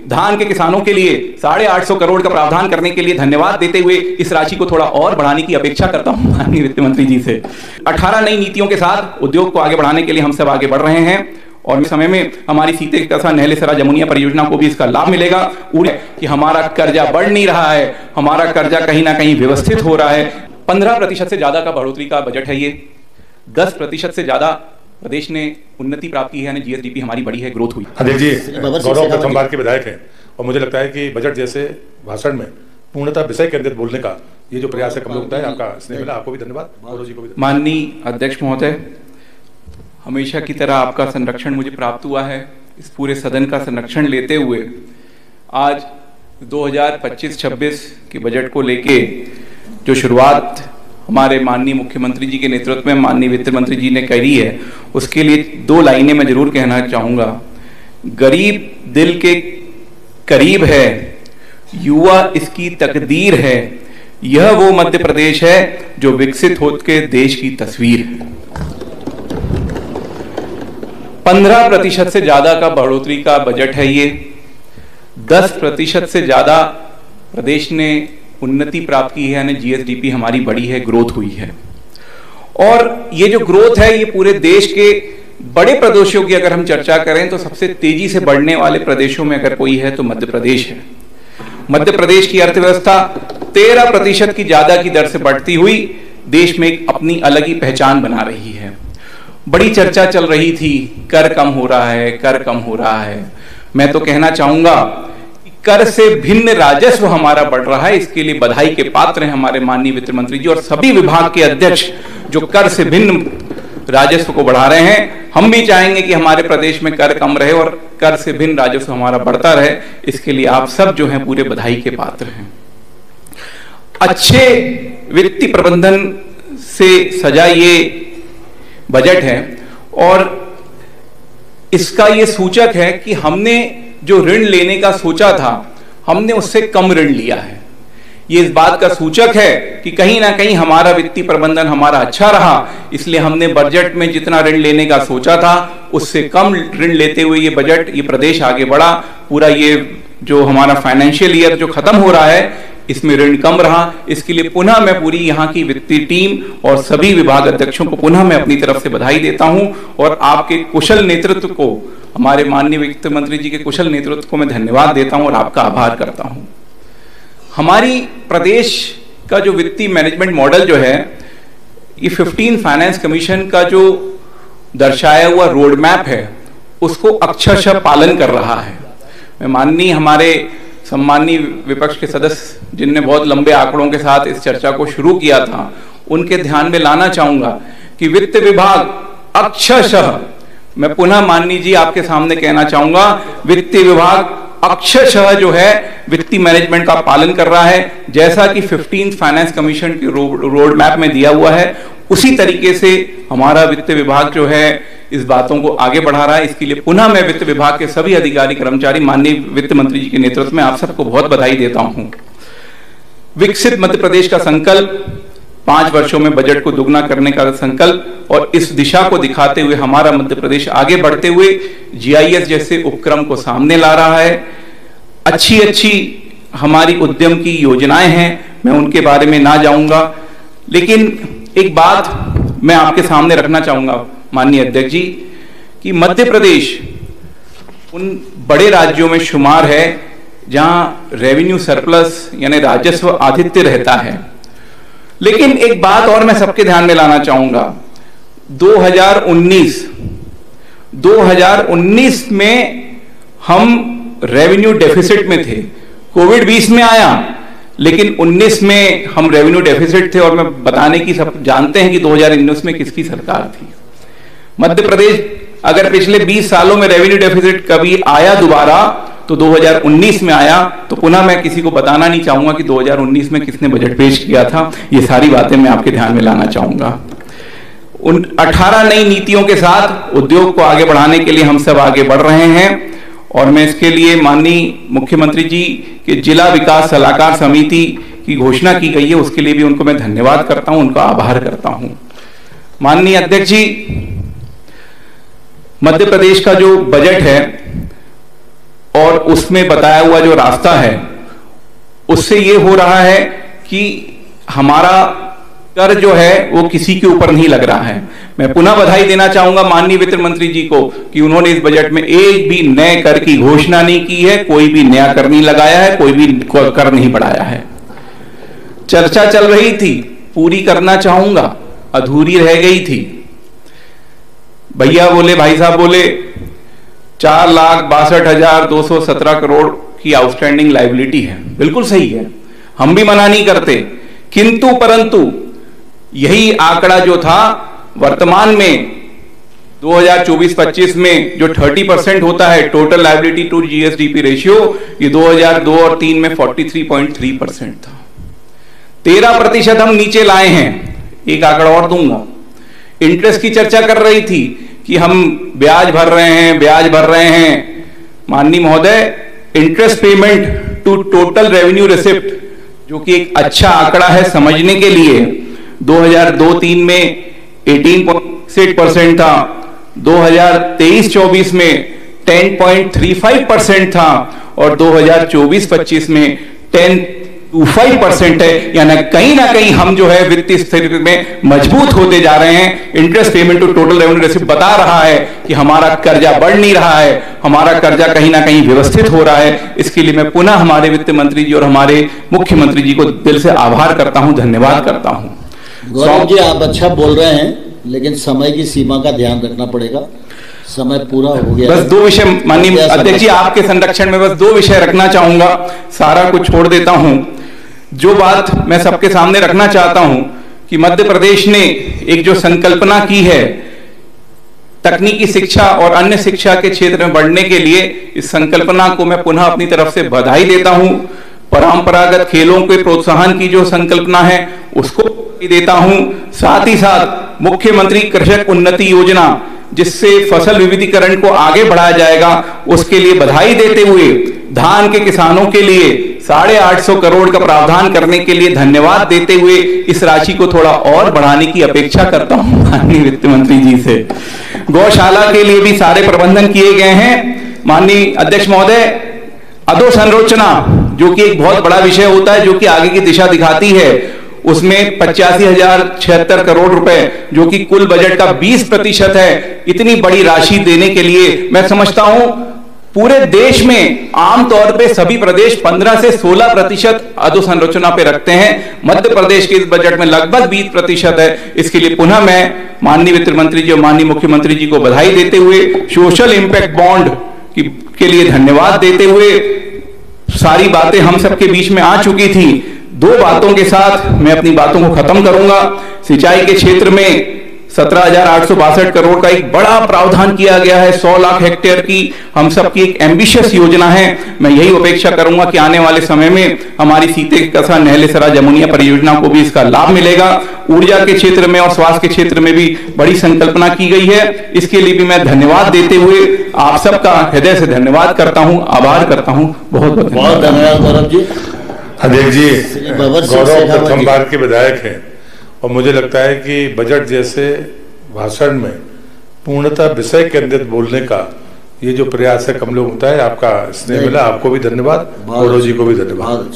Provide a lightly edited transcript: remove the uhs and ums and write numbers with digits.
धान के किसानों के लिए 850 करोड़ का प्रावधान करने के लिए धन्यवाद देते हुए इस राशि को थोड़ा और बढ़ाने की अपेक्षा करता हूं माननीय वित्त मंत्री जी से। 18 नई नीतियों के साथ उद्योग को आगे बढ़ाने के लिए हम सब आगे बढ़ रहे हैं और इस समय में हमारी सीते कसा नहलेसरा जमुनिया परियोजना को भी इसका लाभ मिलेगा। कि हमारा कर्जा बढ़ नहीं रहा है, हमारा कर्जा कहीं ना कहीं व्यवस्थित हो रहा है। 15% से ज्यादा का बढ़ोतरी का बजट है ये। 10% से ज्यादा प्रदेश ने उन्नति प्राप्त की है, यानी जीएसडीपी हमारी बढ़ी है, ग्रोथ हुई। अध्यक्ष जी, गौरव प्रथम बार के विधायक हैं और मुझे लगता है कि बजट जैसे भाषण में पूर्णतः विषय केंद्रित बोलने का ये जो प्रयास है कम लोग है, आपका स्नेह मिला, आपको भी धन्यवाद, गौरव जी को भी। माननीय अध्यक्ष महोदय, हमेशा की तरह आपका संरक्षण मुझे प्राप्त हुआ है। इस पूरे सदन का संरक्षण लेते हुए आज 2025-26 के बजट को लेके जो शुरुआत हमारे माननीय मुख्यमंत्री जी के नेतृत्व में माननीय वित्त मंत्री जी ने करी है, उसके लिए 2 लाइनें मैं जरूर कहना चाहूंगा। गरीब दिल के करीब है, युवा इसकी तकदीर है, यह वो मध्य प्रदेश है जो विकसित होकर देश की तस्वीर है। 15% से ज्यादा का बढ़ोतरी का बजट है ये। 10% से ज्यादा प्रदेश ने उन्नति प्राप्त की है, यानी जीएसडीपी हमारी बढ़ी है, ग्रोथ हुई है। और ये जो ग्रोथ है ये पूरे देश के बड़े प्रदेशों की अगर हम चर्चा करें तो सबसे तेजी से बढ़ने वाले प्रदेशों में अगर कोई है तो मध्य प्रदेश है। मध्य प्रदेश की अर्थव्यवस्था 13% की ज्यादा की दर से बढ़ती हुई देश में एक अपनी अलग ही पहचान बना रही है। बड़ी चर्चा चल रही थी, कर कम हो रहा है, कर कम हो रहा है। मैं तो कहना चाहूंगा कर से भिन्न राजस्व हमारा बढ़ रहा है। इसके लिए बधाई के पात्र हैं हमारे माननीय वित्त मंत्री जी और सभी विभाग के अध्यक्ष जो कर से भिन्न राजस्व को बढ़ा रहे हैं। हम भी चाहेंगे कि हमारे प्रदेश में कर कम रहे और कर से भिन्न राजस्व हमारा बढ़ता रहे। इसके लिए आप सब जो हैं पूरे बधाई के पात्र हैं। अच्छे वित्तीय प्रबंधन से सजा ये बजट है और इसका ये सूचक है कि हमने जो ऋण लेने का सोचा था हमने उससे कम ऋण लिया है। ये इस बात का सूचक है कि कहीं ना कहीं हमारा वित्तीय प्रबंधन हमारा अच्छा रहा, इसलिए हमने बजट में जितना ऋण लेने का सोचा था उससे कम ऋण लेते हुए ये बजट, ये प्रदेश आगे बढ़ा। पूरा ये जो हमारा फाइनेंशियल ईयर जो खत्म हो रहा है इसमें ऋण कम रहा। इसके लिए पुनः मैं पूरी यहाँ की वित्तीय टीम और सभी विभाग अध्यक्षों को पुनः मैं अपनी तरफ से बधाई देता हूँ और आपके कुशल नेतृत्व को, हमारे माननीय वित्त मंत्री जी के कुशल नेतृत्व को मैं धन्यवाद देता हूँ और आपका आभार करता हूँ। हमारी प्रदेश का जो वित्तीय मैनेजमेंट मॉडल जो है ये 15 फाइनेंस कमीशन का जो दर्शाया हुआ रोड मैप है उसको अक्षरशः पालन कर रहा है। मैं माननीय हमारे सम्माननीय विपक्ष के सदस्य जिनने बहुत लंबे आंकड़ों के साथ इस चर्चा को शुरू किया था उनके ध्यान में लाना चाहूंगा कि वित्त विभाग अक्षरशः, मैं पुनः माननीय जी आपके सामने कहना चाहूंगा, वित्तीय विभाग अक्षरशः जो है वित्तीय मैनेजमेंट का पालन कर रहा है। जैसा कि 15 फाइनेंस कमीशन के रोड मैप में दिया हुआ है उसी तरीके से हमारा वित्त विभाग जो है इस बातों को आगे बढ़ा रहा है। इसके लिए पुनः मैं वित्त विभाग के सभी अधिकारी कर्मचारी माननीय वित्त मंत्री जी के नेतृत्व में आप सबको बहुत बधाई देता हूं। विकसित मध्य प्रदेश का संकल्प, 5 वर्षों में बजट को दुगना करने का संकल्प और इस दिशा को दिखाते हुए हमारा मध्य प्रदेश आगे बढ़ते हुए जीआईएस जैसे उपक्रम को सामने ला रहा है। अच्छी हमारी उद्यम की योजनाएं हैं, मैं उनके बारे में ना जाऊंगा, लेकिन एक बात मैं आपके सामने रखना चाहूंगा माननीय अध्यक्ष जी कि मध्य प्रदेश उन बड़े राज्यों में शुमार है जहां रेवेन्यू सरप्लस यानी राजस्व आधित्य रहता है। लेकिन एक बात और मैं सबके ध्यान में लाना चाहूंगा, 2019 में हम रेवेन्यू डेफिसिट में थे। कोविड 20 में आया लेकिन 19 में हम रेवेन्यू डेफिसिट थे और मैं बताने की सब जानते हैं कि 2019 में किसकी सरकार थी। मध्य प्रदेश अगर पिछले 20 सालों में रेवेन्यू डेफिसिट कभी आया दोबारा तो 2019 में आया। तो पुनः मैं किसी को बताना नहीं चाहूंगा कि 2019 में किसने बजट पेश किया था। ये सारी बातें मैं आपके ध्यान में लाना चाहूंगा। उन 18 नई नीतियों के साथ उद्योग को आगे बढ़ाने के लिए हम सब आगे बढ़ रहे हैं और मैं इसके लिए माननीय मुख्यमंत्री जी के जिला विकास सलाहकार समिति की घोषणा की गई है, उसके लिए भी उनको मैं धन्यवाद करता हूं, उनका आभार करता हूं। माननीय अध्यक्ष जी, मध्य प्रदेश का जो बजट है और उसमें बताया हुआ जो रास्ता है उससे ये हो रहा है कि हमारा कर जो है वो किसी के ऊपर नहीं लग रहा है। मैं पुनः बधाई देना चाहूंगा माननीय वित्त मंत्री जी को कि उन्होंने इस बजट में एक भी नए कर की घोषणा नहीं की है, कोई भी नया कर नहीं लगाया है, कोई भी कर नहीं बढ़ाया है। चर्चा चल रही थी, पूरी करना चाहूंगा, अधूरी रह गई थी। भैया बोले, भाई साहब बोले 4,62,217 करोड़ की आउटस्टैंडिंग लायबिलिटी है। बिल्कुल सही है, हम भी मना नहीं करते, किंतु परंतु यही आंकड़ा जो था वर्तमान में 2024-25 में जो 30% होता है total liability to GSDP ratio, ये 2002 और 3 में 43.3% था। 13% हम नीचे लाए हैं। एक आंकड़ा और दूंगा, इंटरेस्ट की चर्चा कर रही थी कि हम ब्याज भर रहे हैं। माननीय महोदय, interest payment to total revenue receipt, जो कि एक अच्छा आंकड़ा है समझने के लिए, 2002-3 में 18.6% था, 2023-24 में 10.35% था और 2024-25 में 10.25% है। यानी कहीं ना कहीं हम जो है वित्तीय स्थिति में मजबूत होते जा रहे हैं। Interest payment to total revenue receipt बता रहा है कि हमारा कर्जा बढ़ नहीं रहा है, हमारा कर्जा कहीं ना कहीं व्यवस्थित हो रहा है। इसके लिए मैं पुनः हमारे वित्त मंत्री जी और हमारे मुख्यमंत्री जी को दिल से आभार करता हूं, धन्यवाद करता हूं। गौरव जी, आप अच्छा बोल रहे हैं, लेकिन समय की सीमा का ध्यान रखना पड़ेगा। समय पूरा हो गया। बस 2 विषय माननीय अध्यक्ष जी, आपके संरक्षण में बस 2 विषय रखना चाहूंगा, सारा कुछ छोड़ देता हूं। जो बात मैं सबके सामने रखना चाहता हूं कि मध्य प्रदेश ने एक जो संकल्पना की है तकनीकी शिक्षा और अन्य शिक्षा के क्षेत्र में बढ़ने के लिए, इस संकल्पना को मैं पुनः अपनी तरफ से बधाई देता हूं। परंपरागत खेलों के प्रोत्साहन की जो संकल्पना है उसको देता हूं। साथ ही साथ मुख्यमंत्री कृषक उन्नति योजना, जिससे फसल विविधीकरण को आगे बढ़ाया जाएगा, उसके लिए बधाई देते हुए धान के किसानों के लिए 850 करोड़ का प्रावधान करने के लिए धन्यवाद देते हुए इस राशि को थोड़ा और बढ़ाने की अपेक्षा करता हूं माननीय वित्त मंत्री जी से। गौशाला के लिए भी सारे प्रबंधन किए गए हैं। माननीय अध्यक्ष महोदय, अधोसंरचना जो कि एक बहुत बड़ा विषय होता है, जो कि आगे की दिशा दिखाती है, उसमें 85,076 करोड़ रुपए, जो कि कुल बजट का 20% है। इतनी बड़ी राशि देने के लिए मैं समझता हूं पूरे देश में आमतौर पे सभी प्रदेश 15 से 16% अधोसंरचना पे रखते हैं। मध्य प्रदेश के इस बजट में लगभग 20% है। इसके लिए पुनः मैं माननीय वित्त मंत्री जी और माननीय मुख्यमंत्री जी को बधाई देते हुए, सोशल इंपैक्ट बॉन्ड के लिए धन्यवाद देते हुए, सारी बातें हम सबके बीच में आ चुकी थी। 2 बातों के साथ मैं अपनी बातों को खत्म करूंगा। सिंचाई के क्षेत्र में 17,862 करोड़ का एक बड़ा प्रावधान किया गया है। 100 लाख हेक्टेयर की हम सबकी एक एम्बिशियस योजना है। मैं यही अपेक्षा करूंगा कि आने वाले समय में हमारी सीते कसा नहलेसरा जमुनिया परियोजना को भी इसका लाभ मिलेगा। ऊर्जा के क्षेत्र में और स्वास्थ्य के क्षेत्र में भी बड़ी संकल्पना की गई है। इसके लिए भी मैं धन्यवाद देते हुए आप सबका हृदय से धन्यवाद करता हूं, आभार करता हूं। बहुत बहुत धन्यवाद गौरव जी। अध्यक्ष जी, गौरव प्रथम बार के विधायक हैं और मुझे लगता है कि बजट जैसे भाषण में पूर्णतः विषय केंद्रित बोलने का ये जो प्रयास है कम लोग होता है। आपका स्नेह मिला, आपको भी धन्यवाद, गौरव जी को भी धन्यवाद।